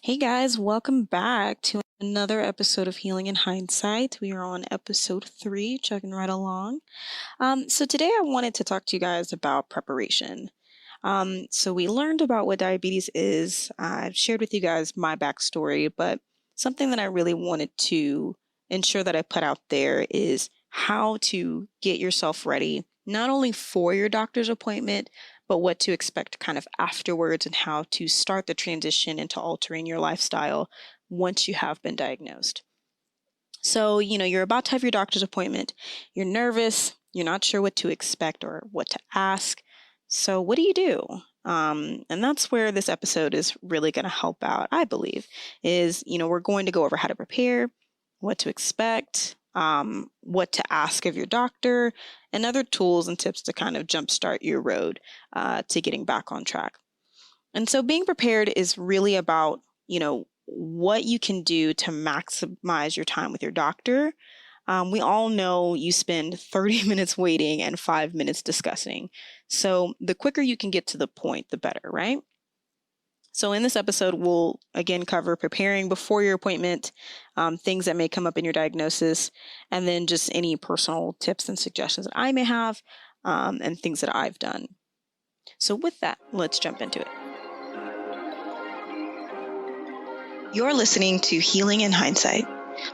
Hey guys, welcome back to another episode of Healing in Hindsight. We are on episode 3, chugging right along. So today I wanted to talk to you guys about preparation. So we learned about what diabetes is. I've shared with you guys my backstory, but something that I really wanted to ensure that I put out there is how to get yourself ready, not only for your doctor's appointment, but what to expect kind of afterwards and how to start the transition into altering your lifestyle once you have been diagnosed. So, you're about to have your doctor's appointment, you're nervous, you're not sure what to expect or what to ask. So, what do you do? And that's where this episode is really going to help out, I believe, is, we're going to go over how to prepare, what to expect, what to ask of your doctor, and other tools and tips to kind of jumpstart your road to getting back on track. And so being prepared is really about, what you can do to maximize your time with your doctor. We all know you spend 30 minutes waiting and 5 minutes discussing. So the quicker you can get to the point, the better, right? So in this episode, we'll again cover preparing before your appointment, things that may come up in your diagnosis, and then just any personal tips and suggestions that I may have, and things that I've done. So with that, let's jump into it. You're listening to Healing in Hindsight,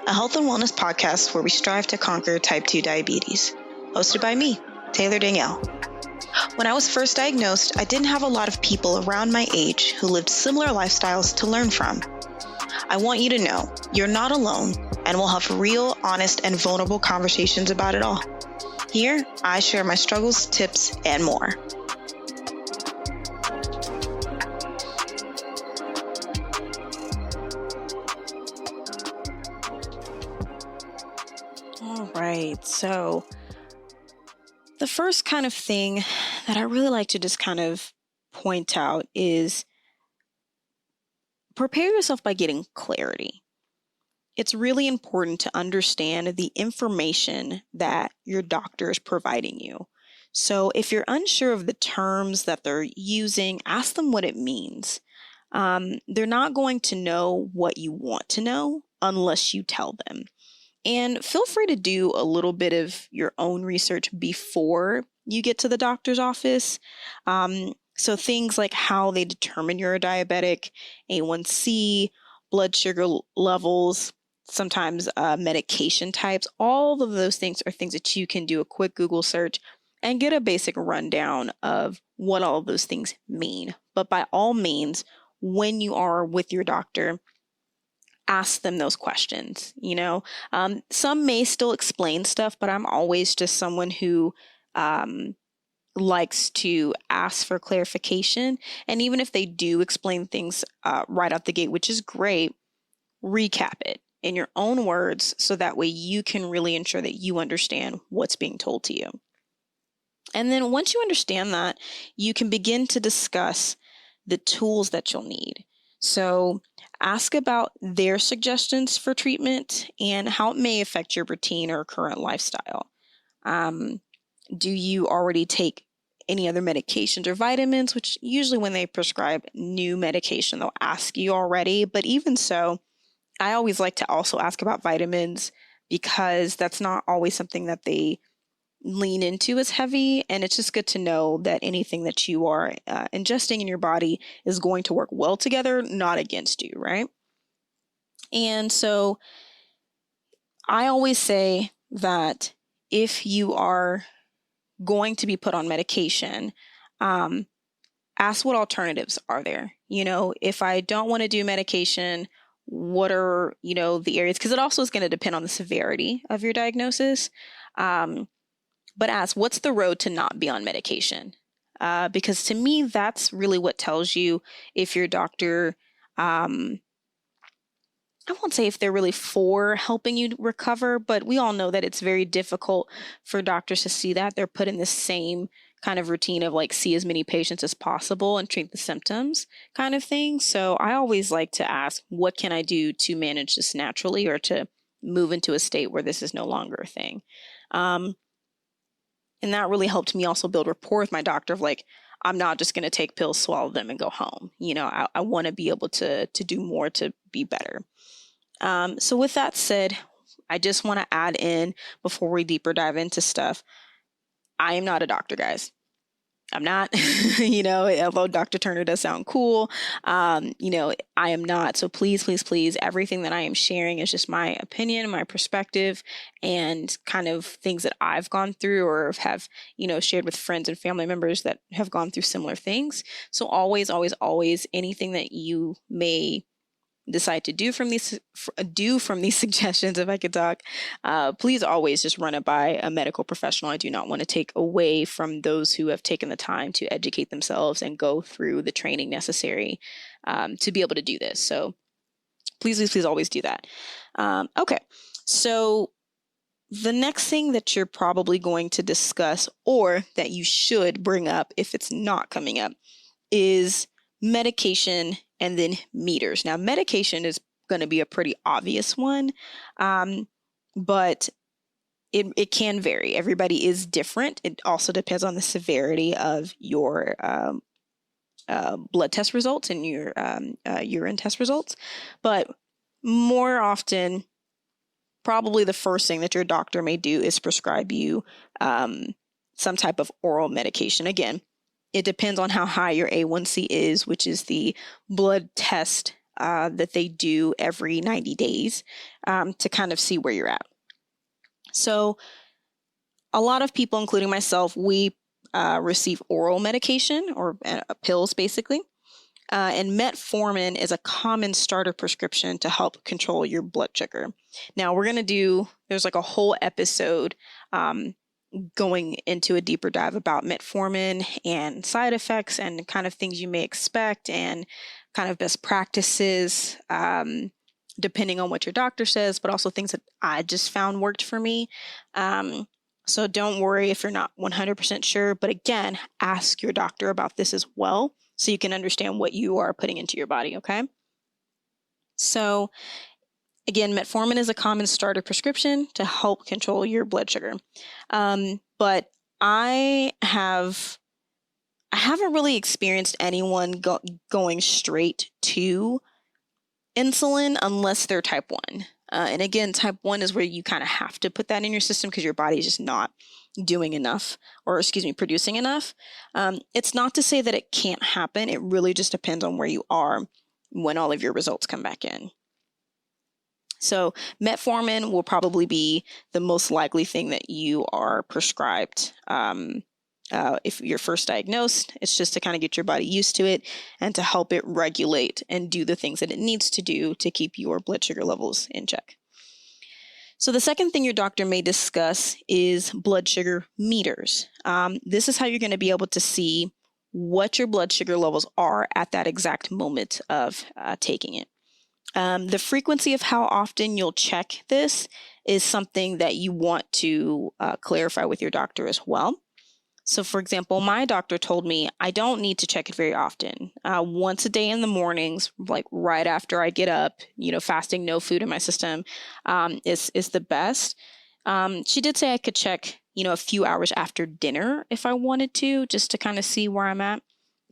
a health and wellness podcast where we strive to conquer type 2 diabetes. Hosted by me, Taylor Danielle. When I was first diagnosed, I didn't have a lot of people around my age who lived similar lifestyles to learn from. I want you to know you're not alone, and we'll have real, honest, and vulnerable conversations about it all. Here, I share my struggles, tips, and more. All right. So the first kind of thing that I really like to just kind of point out is prepare yourself by getting clarity. It's really important to understand the information that your doctor is providing you. So if you're unsure of the terms that they're using, ask them what it means. They're not going to know what you want to know unless you tell them. And feel free to do a little bit of your own research before you get to the doctor's office. So things like how they determine you're a diabetic, A1C, blood sugar levels, sometimes medication types, all of those things are things that you can do a quick Google search and get a basic rundown of what all of those things mean. But by all means, when you are with your doctor, ask them those questions. Some may still explain stuff, but I'm always just someone who likes to ask for clarification. And even if they do explain things right out the gate, which is great, recap it in your own words so that way you can really ensure that you understand what's being told to you. And then once you understand that, you can begin to discuss the tools that you'll need. So ask about their suggestions for treatment and how it may affect your routine or current lifestyle. Do you already take any other medications or vitamins? Which usually when they prescribe new medication, they'll ask you already. But even so, I always like to also ask about vitamins because that's not always something that they lean into as heavy. And it's just good to know that anything that you are ingesting in your body is going to work well together, not against you, right? And so I always say that if you are going to be put on medication, ask what alternatives are there. If I don't want to do medication, what are, the areas? Because it also is going to depend on the severity of your diagnosis. But ask, what's the road to not be on medication? Because to me, that's really what tells you if your doctor, I won't say if they're really for helping you recover, but we all know that it's very difficult for doctors to see that. They're put in the same kind of routine of like see as many patients as possible and treat the symptoms kind of thing. So I always like to ask, what can I do to manage this naturally or to move into a state where this is no longer a thing? And that really helped me also build rapport with my doctor of like, I'm not just going to take pills, swallow them, and go home. I want to be able to do more to be better. So with that said, I just want to add in before we deeper dive into stuff. I am not a doctor, guys. I'm not, although Dr. Turner does sound cool, I am not. So please, please, please, everything that I am sharing is just my opinion, my perspective, and kind of things that I've gone through or have, shared with friends and family members that have gone through similar things. So always, always, always, anything that you may decide to do from these suggestions, if I could talk, please always just run it by a medical professional. I do not want to take away from those who have taken the time to educate themselves and go through the training necessary to be able to do this. So please, please, please always do that. Okay, so the next thing that you're probably going to discuss, or that you should bring up if it's not coming up, is medication and then meters. Now, medication is going to be a pretty obvious one, but it can vary. Everybody is different. It also depends on the severity of your blood test results and your urine test results. But more often, probably the first thing that your doctor may do is prescribe you some type of oral medication. Again, it depends on how high your A1C is, which is the blood test that they do every 90 days to kind of see where you're at. So a lot of people, including myself, we receive oral medication or pills, basically. And metformin is a common starter prescription to help control your blood sugar. Now, there's like a whole episode going into a deeper dive about metformin and side effects and kind of things you may expect and kind of best practices, depending on what your doctor says, but also things that I just found worked for me. So don't worry if you're not 100% sure, but again, ask your doctor about this as well so you can understand what you are putting into your body, okay? So again, metformin is a common starter prescription to help control your blood sugar. But I haven't really experienced anyone going straight to insulin unless they're type 1. And again, type 1 is where you kind of have to put that in your system because your body is just not doing enough, producing enough. It's not to say that it can't happen. It really just depends on where you are when all of your results come back in. So metformin will probably be the most likely thing that you are prescribed if you're first diagnosed. It's just to kind of get your body used to it and to help it regulate and do the things that it needs to do to keep your blood sugar levels in check. So the second thing your doctor may discuss is blood sugar meters. This is how you're going to be able to see what your blood sugar levels are at that exact moment of taking it. The frequency of how often you'll check this is something that you want to clarify with your doctor as well. So for example, my doctor told me I don't need to check it very often. Once a day in the mornings, like right after I get up, fasting, no food in my system, is the best. She did say I could check, a few hours after dinner if I wanted to, just to kind of see where I'm at.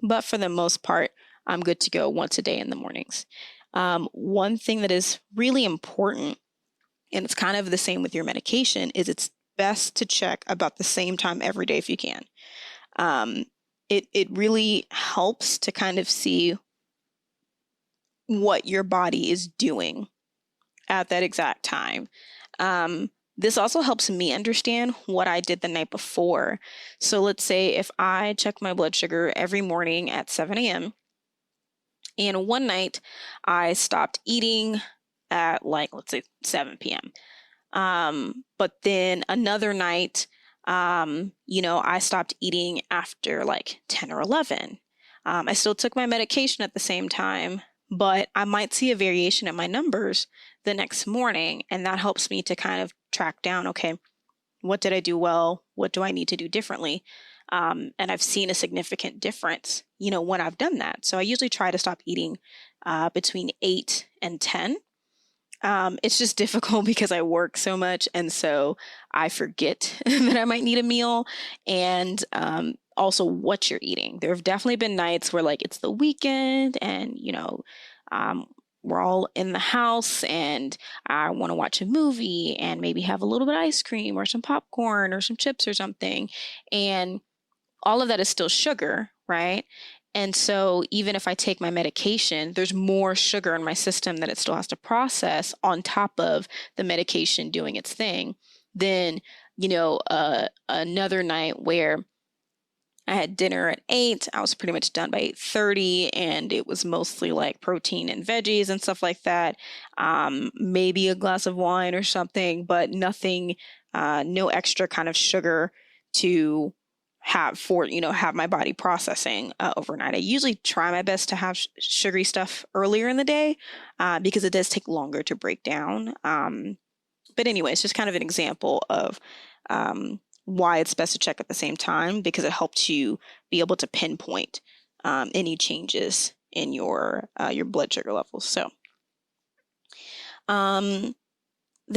But for the most part, I'm good to go once a day in the mornings. One thing that is really important, and it's kind of the same with your medication, is it's best to check about the same time every day if you can. It really helps to kind of see what your body is doing at that exact time. This also helps me understand what I did the night before. So let's say if I check my blood sugar every morning at 7 a.m., and one night I stopped eating at let's say 7 p.m. But then another night, I stopped eating after 10 or 11. I still took my medication at the same time, but I might see a variation in my numbers the next morning. And that helps me to kind of track down, okay, what did I do well? What do I need to do differently? And I've seen a significant difference, when I've done that. So I usually try to stop eating between 8 and 10. It's just difficult because I work so much. And so I forget that I might need a meal. And also what you're eating. There have definitely been nights where like it's the weekend and, um, we're all in the house and I want to watch a movie and maybe have a little bit of ice cream or some popcorn or some chips or something. And all of that is still sugar, right? And so even if I take my medication, there's more sugar in my system that it still has to process on top of the medication doing its thing. Then, another night where I had dinner at 8. I was pretty much done by 8:30, and it was mostly like protein and veggies and stuff like that. Maybe a glass of wine or something, but nothing, no extra kind of sugar to have my body processing overnight. I usually try my best to have sugary stuff earlier in the day because it does take longer to break down. But anyway, it's just kind of an example of why it's best to check at the same time because it helps you be able to pinpoint any changes in your blood sugar levels. So the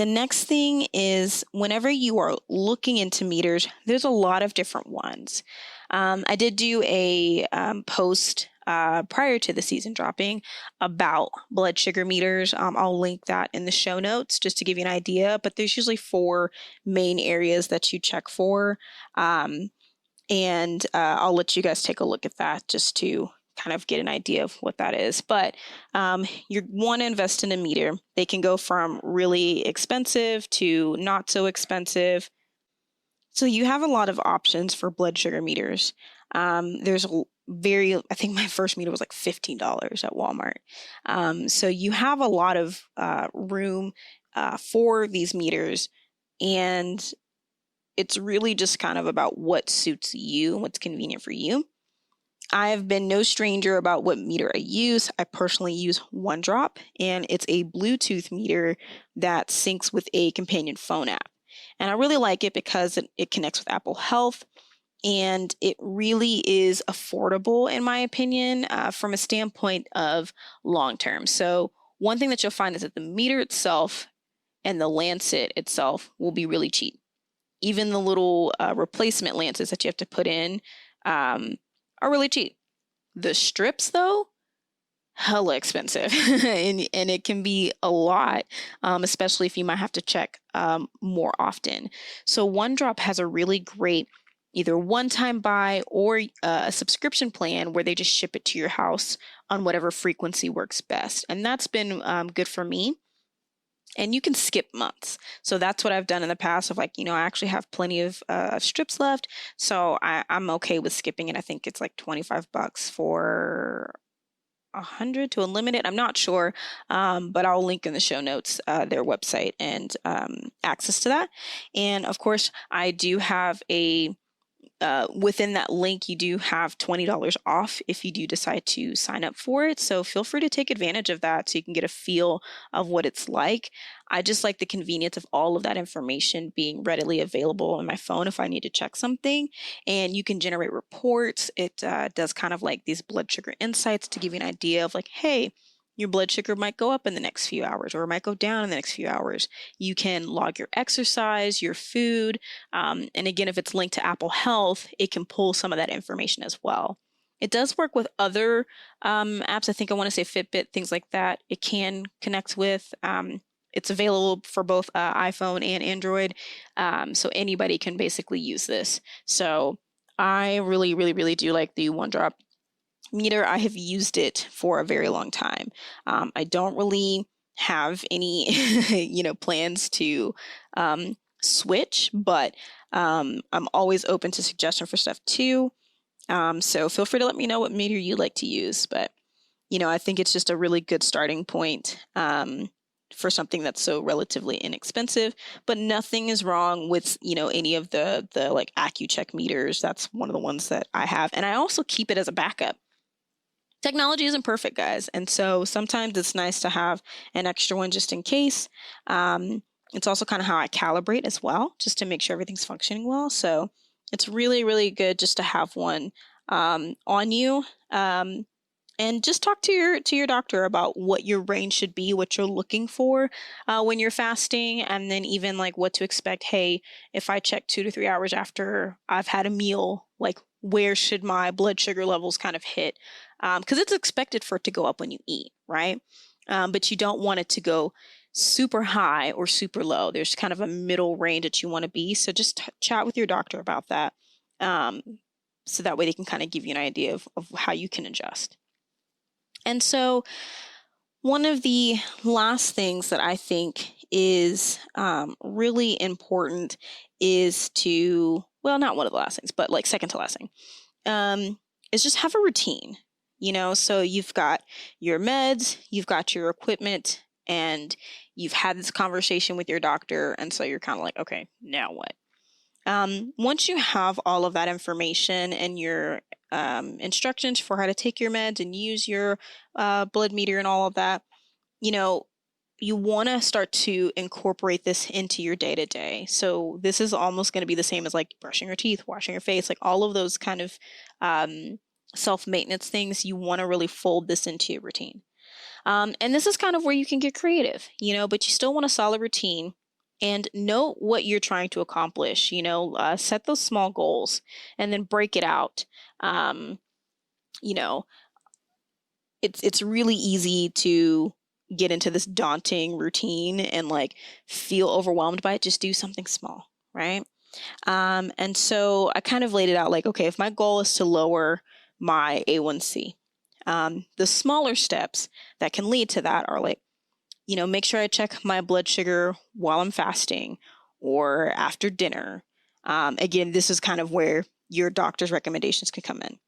next thing is whenever you are looking into meters, there's a lot of different ones. I did do a post prior to the season dropping about blood sugar meters. I'll link that in the show notes just to give you an idea, but there's usually 4 main areas that you check for. And I'll let you guys take a look at that just to kind of get an idea of what that is. But you want to invest in a meter. They can go from really expensive to not so expensive. So you have a lot of options for blood sugar meters. There's I think my first meter was like $15 at Walmart. So you have a lot of room for these meters, and it's really just kind of about what suits you and what's convenient for you. I have been no stranger about what meter I use. I personally use One Drop, and it's a Bluetooth meter that syncs with a companion phone app. And I really like it because it connects with Apple Health, and it really is affordable, in my opinion, from a standpoint of long term. So one thing that you'll find is that the meter itself and the lancet itself will be really cheap. Even the little replacement lancets that you have to put in are really cheap. The strips, though, hella expensive, and it can be a lot, especially if you might have to check more often. So One Drop has a really great either one-time buy or a subscription plan where they just ship it to your house on whatever frequency works best, and that's been good for me. And you can skip months. So that's what I've done in the past of I actually have plenty of strips left. So I'm okay with skipping it. I think it's like $25 for 100 to unlimited. I'm not sure, but I'll link in the show notes their website and access to that. And of course, I do have within that link, you do have $20 off if you do decide to sign up for it. So feel free to take advantage of that so you can get a feel of what it's like. I just like the convenience of all of that information being readily available on my phone if I need to check something. And you can generate reports. It does kind of like these blood sugar insights to give you an idea of like, hey, your blood sugar might go up in the next few hours or it might go down in the next few hours. You can log your exercise, your food. And again, if it's linked to Apple Health, it can pull some of that information as well. It does work with other apps. I think I want to say Fitbit, things like that. It can connect with. It's available for both iPhone and Android. So anybody can basically use this. So I really, really, really do like the One Drop meter. I have used it for a very long time. I don't really have any, plans to switch, but I'm always open to suggestion for stuff too. So feel free to let me know what meter you like to use. But, I think it's just a really good starting point for something that's so relatively inexpensive. But nothing is wrong with, any of the like AccuCheck meters. That's one of the ones that I have. And I also keep it as a backup. Technology isn't perfect, guys. And so sometimes it's nice to have an extra one just in case. It's also kind of how I calibrate as well, just to make sure everything's functioning well. So it's really, really good just to have one on you. And just talk to your doctor about what your range should be, what you're looking for when you're fasting, and then even like what to expect. Hey, if I check 2 to 3 hours after I've had a meal, like where should my blood sugar levels kind of hit? Because it's expected for it to go up when you eat, right? But you don't want it to go super high or super low. There's kind of a middle range that you want to be. So just chat with your doctor about that. Um, so that way they can kind of give you an idea of how you can adjust. And so one of the last things that I think is really important is to, well, not one of the last things, but like second to last thing, is just have a routine. So you've got your meds, you've got your equipment, and you've had this conversation with your doctor. And so you're kind of like, okay, now what? Once you have all of that information and your instructions for how to take your meds and use your blood meter and all of that, you want to start to incorporate this into your day to day. So this is almost going to be the same as like brushing your teeth, washing your face, like all of those kind of self-maintenance things. You want to really fold this into your routine. And this is kind of where you can get creative, but you still want a solid routine and know what you're trying to accomplish, set those small goals and then break it out. You know, it's really easy to get into this daunting routine and like feel overwhelmed by it. Just do something small, right? And so I kind of laid it out like, okay, if my goal is to lower my A1C, the smaller steps that can lead to that are like, make sure I check my blood sugar while I'm fasting or after dinner. Again, this is kind of where your doctor's recommendations can come in.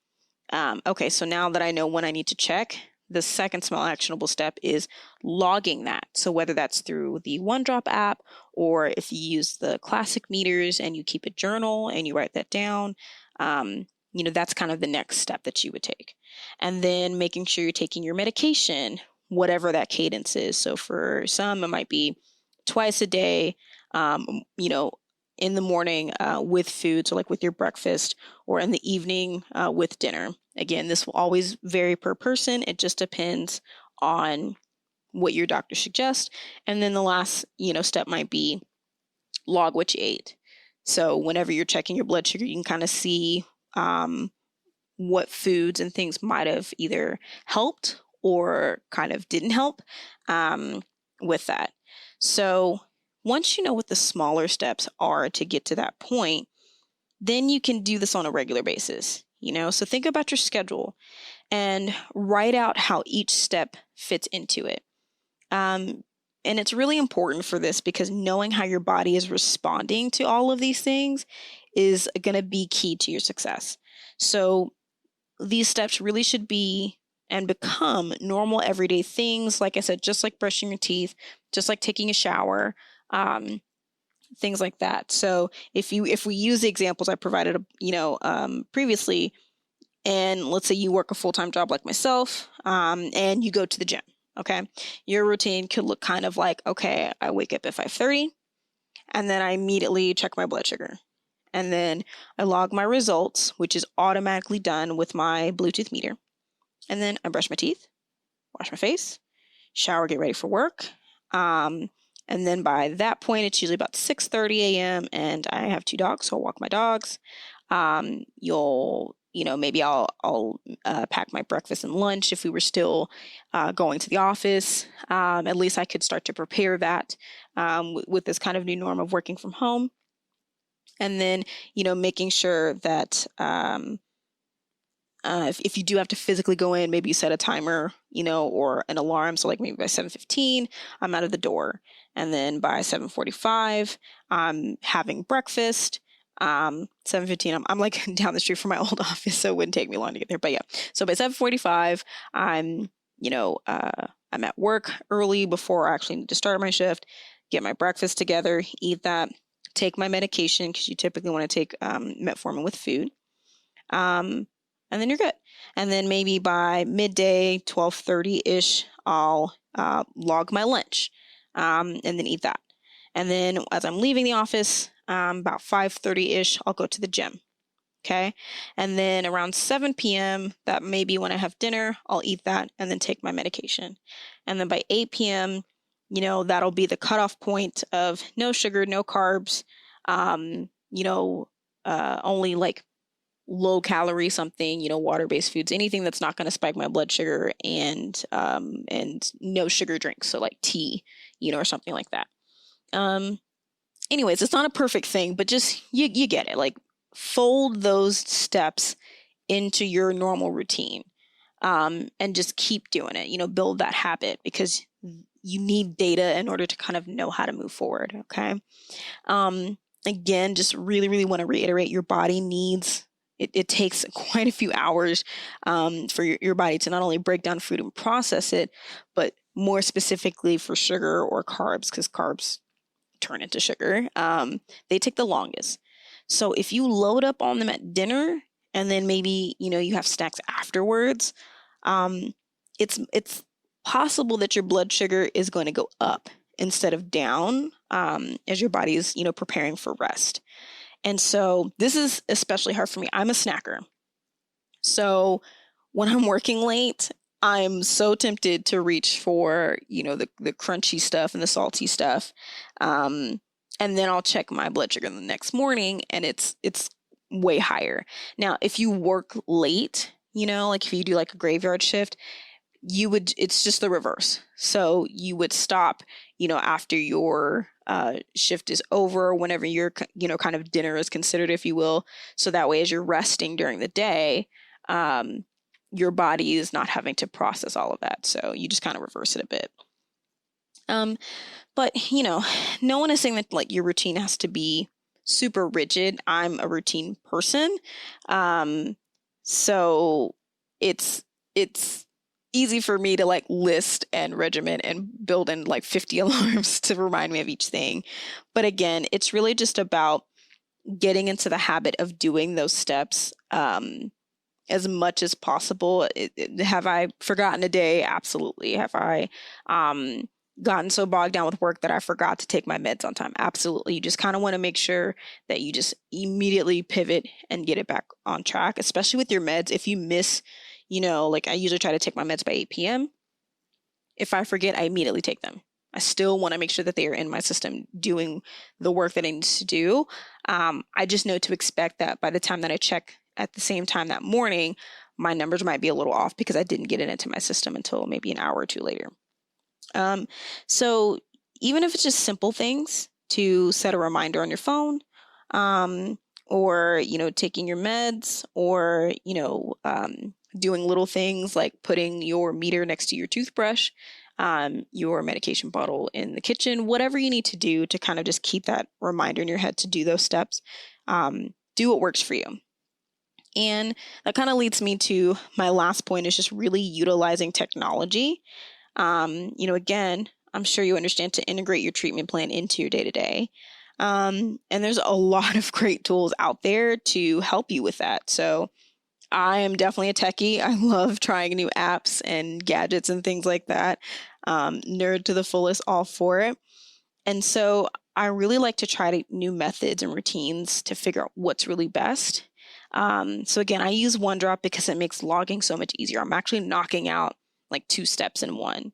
Okay, so now that I know when I need to check, the second small actionable step is logging that. So whether that's through the OneDrop app or if you use the classic meters and you keep a journal and you write that down, that's kind of the next step that you would take. And then making sure you're taking your medication, whatever that cadence is. So for some, it might be twice a day, in the morning with food, so like with your breakfast, or in the evening with dinner. Again, this will always vary per person. It just depends on what your doctor suggests. And then the last, step might be log what you ate. So whenever you're checking your blood sugar, you can kind of see what foods and things might have either helped or kind of didn't help with that. So once you know what the smaller steps are to get to that point, then you can do this on a regular basis. So think about your schedule and write out how each step fits into it. And it's really important for this because knowing how your body is responding to all of these things is going to be key to your success. So these steps really should be and become normal everyday things. Like I said, just like brushing your teeth, just like taking a shower, things like that. So if we use the examples I provided, previously, and let's say you work a full-time job like myself, and you go to the gym, okay, your routine could look kind of like, okay, I wake up at 5:30, and then I immediately check my blood sugar, and then I log my results, which is automatically done with my Bluetooth meter, and then I brush my teeth, wash my face, shower, get ready for work. And then by that point, it's usually about 6:30 a.m. and I have two dogs, so I'll walk my dogs. Maybe I'll pack my breakfast and lunch if we were still going to the office. At least I could start to prepare that with this kind of new norm of working from home. And then, making sure that if you do have to physically go in, maybe you set a timer, or an alarm. So like maybe by 7:15, I'm out of the door. And then by 7:45, I'm having breakfast. 7:15, I'm like down the street from my old office, so it wouldn't take me long to get there. But yeah, so by 7:45, I'm at work early before I actually need to start my shift, get my breakfast together, eat that, take my medication, because you typically want to take metformin with food. And then you're good. And then maybe by midday, 12:30-ish, I'll log my lunch and then eat that. And then as I'm leaving the office, about 5:30-ish, I'll go to the gym. Okay. And then around 7 p.m., that may be when I have dinner, I'll eat that and then take my medication. And then by 8 p.m., that'll be the cutoff point of no sugar, no carbs, only like low calorie something, water-based foods, anything that's not going to spike my blood sugar, and no sugar drinks, so like tea, or something like that. Um, Anyways, it's not a perfect thing, but just you get it. Like fold those steps into your normal routine, and just keep doing it. Build that habit because you need data in order to kind of know how to move forward. Okay. Again, just really, really want to reiterate your body needs. It takes quite a few hours for your body to not only break down food and process it, but more specifically for sugar or carbs, because carbs turn into sugar. They take the longest. So if you load up on them at dinner and then maybe, you have snacks afterwards, um, it's possible that your blood sugar is going to go up instead of down, as your body is, preparing for rest. And so this is especially hard for me. I'm a snacker. So when I'm working late, I'm so tempted to reach for, the crunchy stuff and the salty stuff. And then I'll check my blood sugar the next morning and it's way higher. Now, if you work late, like if you do like a graveyard shift, it's just the reverse. So you would stop, after your shift is over, whenever your, kind of dinner is considered, if you will. So that way, as you're resting during the day, your body is not having to process all of that. So you just kind of reverse it a bit. But, no one is saying that like your routine has to be super rigid. I'm a routine person. So it's easy for me to like list and regiment and build in like 50 alarms to remind me of each thing. But again, it's really just about getting into the habit of doing those steps as much as possible. Have I forgotten a day? Absolutely. Have I gotten so bogged down with work that I forgot to take my meds on time? Absolutely. You just kind of want to make sure that you just immediately pivot and get it back on track, especially with your meds. If you miss, like I usually try to take my meds by 8 p.m. If I forget, I immediately take them. I still want to make sure that they are in my system doing the work that I need to do. I just know to expect that by the time that I check at the same time that morning, my numbers might be a little off because I didn't get it into my system until maybe an hour or two later. So even if it's just simple things to set a reminder on your phone, or, taking your meds, or, doing little things like putting your meter next to your toothbrush, your medication bottle in the kitchen, whatever you need to do to kind of just keep that reminder in your head to do those steps, do what works for you. And that kind of leads me to my last point, is just really utilizing technology. Again, I'm sure you understand, to integrate your treatment plan into your day-to-day. And there's a lot of great tools out there to help you with that. So I am definitely a techie. I love trying new apps and gadgets and things like that. Nerd to the fullest, all for it. And so I really like to try new methods and routines to figure out what's really best. So again, I use OneDrop because it makes logging so much easier. I'm actually knocking out like 2 steps in one.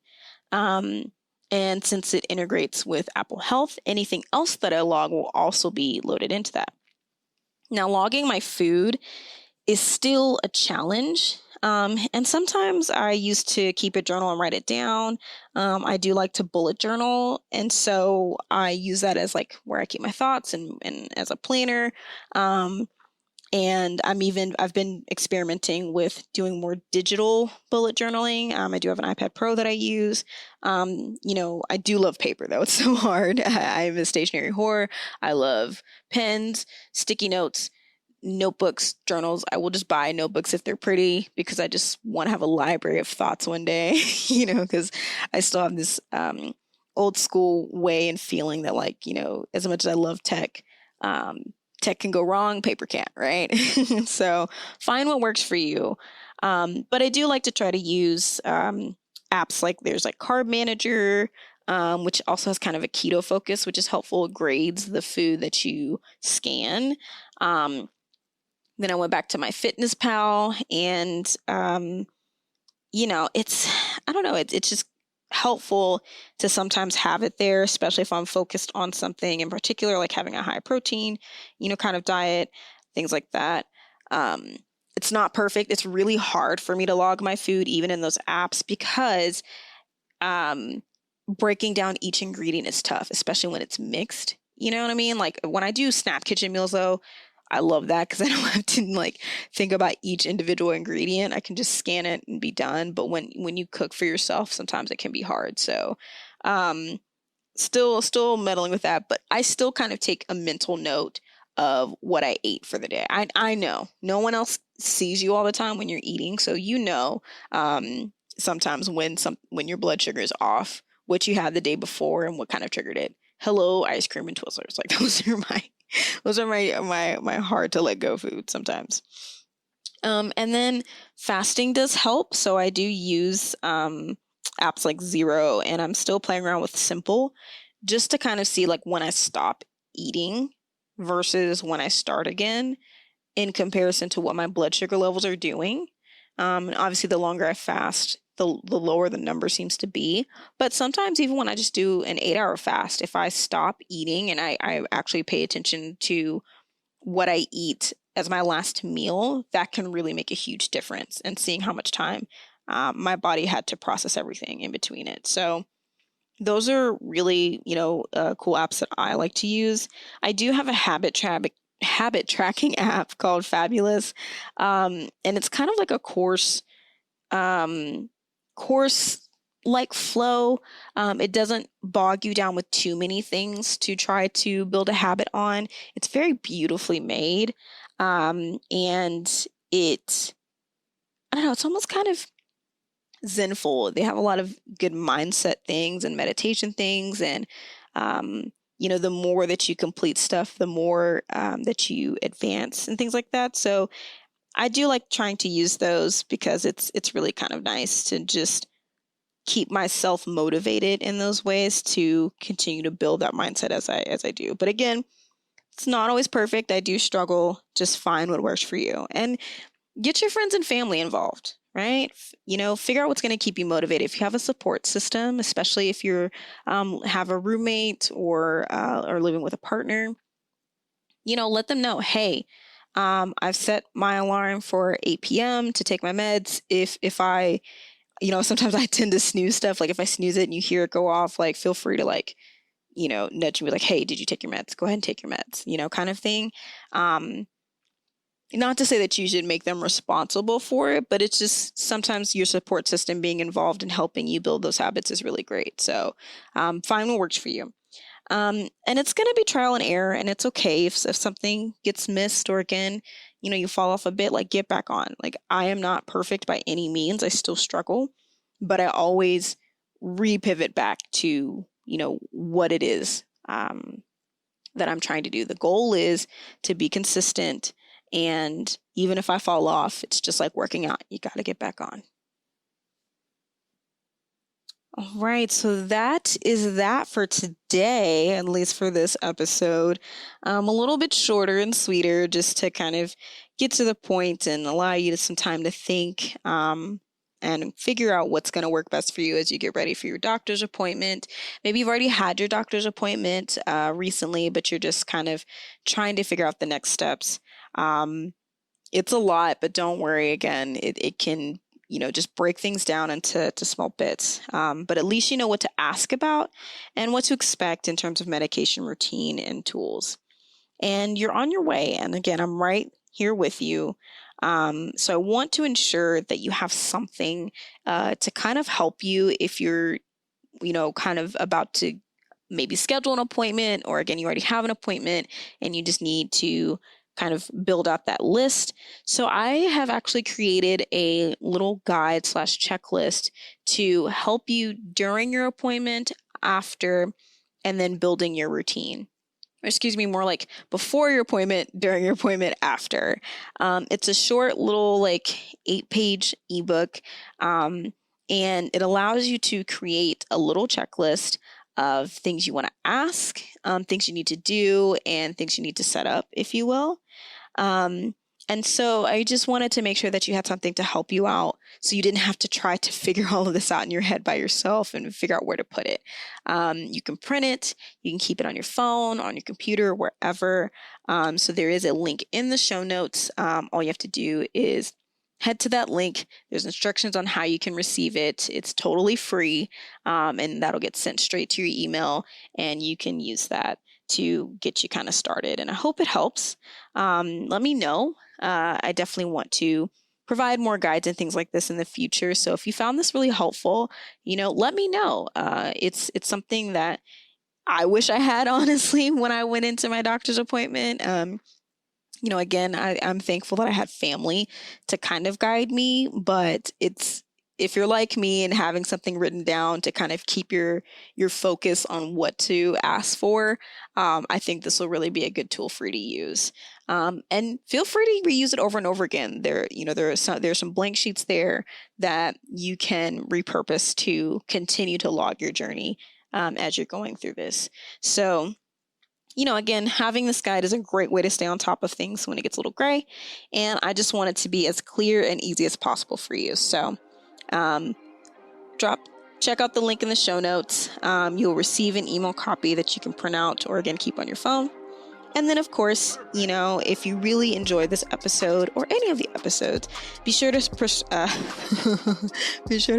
And since it integrates with Apple Health, anything else that I log will also be loaded into that. Now, logging my food is still a challenge. And sometimes I used to keep a journal and write it down. I do like to bullet journal. And so I use that as like where I keep my thoughts and as a planner. And I've been experimenting with doing more digital bullet journaling. I do have an iPad Pro that I use. I do love paper though. It's so hard. I'm a stationery whore. I love pens, sticky notes, notebooks, journals. I will just buy notebooks if they're pretty because I just want to have a library of thoughts one day, because I still have this old school way and feeling that like, as much as I love tech, tech can go wrong, paper can't, right? So find what works for you. But I do like to try to use apps like there's like Carb Manager, which also has kind of a keto focus, which is helpful. It grades the food that you scan. Then I went back to my Fitness Pal and, I don't know, it's just helpful to sometimes have it there, especially if I'm focused on something in particular, like having a high protein, kind of diet, things like that. Um, it's not perfect. It's really hard for me to log my food, even in those apps, because um, breaking down each ingredient is tough, especially when it's mixed. You know what I mean? Like when I do Snap Kitchen meals, though, I love that because I don't have to like think about each individual ingredient. I can just scan it and be done. But when you cook for yourself, sometimes it can be hard. So, um, still meddling with that, but I still kind of take a mental note of what I ate for the day. I know no one else sees you all the time when you're eating, so sometimes when your blood sugar is off, what you had the day before and what kind of triggered it. Hello, ice cream and Twizzlers. Like those are my hard to let go food sometimes. And then fasting does help. So I do use apps like Zero, and I'm still playing around with Simple just to kind of see like when I stop eating versus when I start again in comparison to what my blood sugar levels are doing. And obviously, the longer I fast, the lower the number seems to be. But sometimes, even when I just do an 8 hour fast, if I stop eating and I actually pay attention to what I eat as my last meal, that can really make a huge difference and seeing how much time my body had to process everything in between it. So those are really, cool apps that I like to use. I do have a habit tracking app called Fabulous, and it's kind of like a um, course like flow. It doesn't bog you down with too many things to try to build a habit on. It's very beautifully made. And I don't know, it's almost kind of zenful. They have a lot of good mindset things and meditation things. And, the more that you complete stuff, the more that you advance and things like that. So I do like trying to use those because it's really kind of nice to just keep myself motivated in those ways to continue to build that mindset as I do. But again, it's not always perfect. I do struggle. Just find what works for you and get your friends and family involved, right? Figure out what's going to keep you motivated. If you have a support system, especially if you're have a roommate or living with a partner, let them know, hey, I've set my alarm for 8 p.m. to take my meds. If I sometimes I tend to snooze stuff. Like if I snooze it and you hear it go off, like feel free to like, nudge me like, hey, did you take your meds? Go ahead and take your meds, kind of thing. Um, Not to say that you should make them responsible for it, but it's just sometimes your support system being involved in helping you build those habits is really great. So find what works for you. And it's going to be trial and error, and it's okay if something gets missed or again, you fall off a bit, like get back on. Like I am not perfect by any means. I still struggle, but I always repivot back to, what it is that I'm trying to do. The goal is to be consistent. And even if I fall off, it's just like working out. You got to get back on. All right, so that is that for today, at least for this episode. A little bit shorter and sweeter, just to kind of get to the point and allow you some time to think and figure out what's going to work best for you as you get ready for your doctor's appointment. Maybe you've already had your doctor's appointment recently, but you're just kind of trying to figure out the next steps. It's a lot, but don't worry. Again, it can just break things down into small bits. But at least you know what to ask about and what to expect in terms of medication routine and tools. And you're on your way. And again, I'm right here with you. So I want to ensure that you have something to kind of help you if you're, kind of about to maybe schedule an appointment, or again, you already have an appointment and you just need to kind of build out that list. So I have actually created a little guide / checklist to help you during your appointment, after, and then building your routine. Or excuse me, more like before your appointment, during your appointment, after. It's a short little like 8-page ebook, and it allows you to create a little checklist of things you want to ask, things you need to do, and things you need to set up, if you will. Um, And so I just wanted to make sure that you had something to help you out so you didn't have to try to figure all of this out in your head by yourself and figure out where to put it. You can print it, you can keep it on your phone, on your computer, wherever. So there is a link in the show notes. All you have to do is head to that link. There's instructions on how you can receive it. It's totally free, and that'll get sent straight to your email, and you can use that to get you kind of started. And I hope it helps. Let me know. I definitely want to provide more guides and things like this in the future. So if you found this really helpful, let me know. It's something that I wish I had, honestly, when I went into my doctor's appointment. Again, I'm thankful that I had family to kind of guide me, but if you're like me and having something written down to kind of keep your focus on what to ask for, I think this will really be a good tool for you to use. And feel free to reuse it over and over again. There's some blank sheets there that you can repurpose to continue to log your journey as you're going through this. So, again, having this guide is a great way to stay on top of things when it gets a little gray. And I just want it to be as clear and easy as possible for you. So check out the link in the show notes. You'll receive an email copy that you can print out or, again, keep on your phone. And then, of course, if you really enjoyed this episode or any of the episodes, be sure to be sure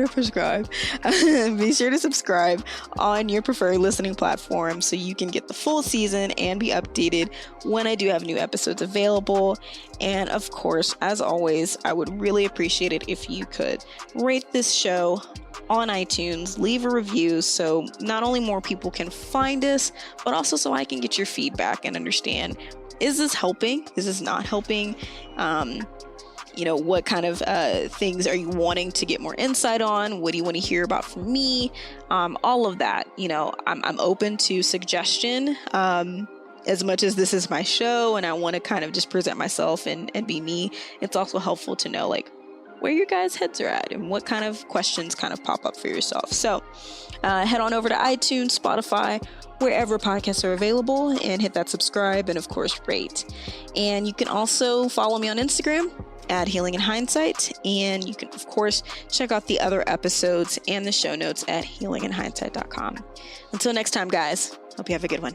to subscribe on your preferred listening platform so you can get the full season and be updated when I do have new episodes available. And of course, as always, I would really appreciate it if you could rate this show on iTunes, leave a review so not only more people can find us, but also so I can get your feedback and understand, is this helping? Is this not helping? What kind of things are you wanting to get more insight on? What do you want to hear about from me? All of that, I'm open to suggestion. As much as this is my show and I want to kind of just present myself and be me, it's also helpful to know where your guys' heads are at and what kind of questions kind of pop up for yourself. So head on over to iTunes, Spotify, wherever podcasts are available, and hit that subscribe and, of course, rate. And you can also follow me on Instagram at Healing in Hindsight. And you can, of course, check out the other episodes and the show notes at healinginhindsight.com. Until next time, guys, hope you have a good one.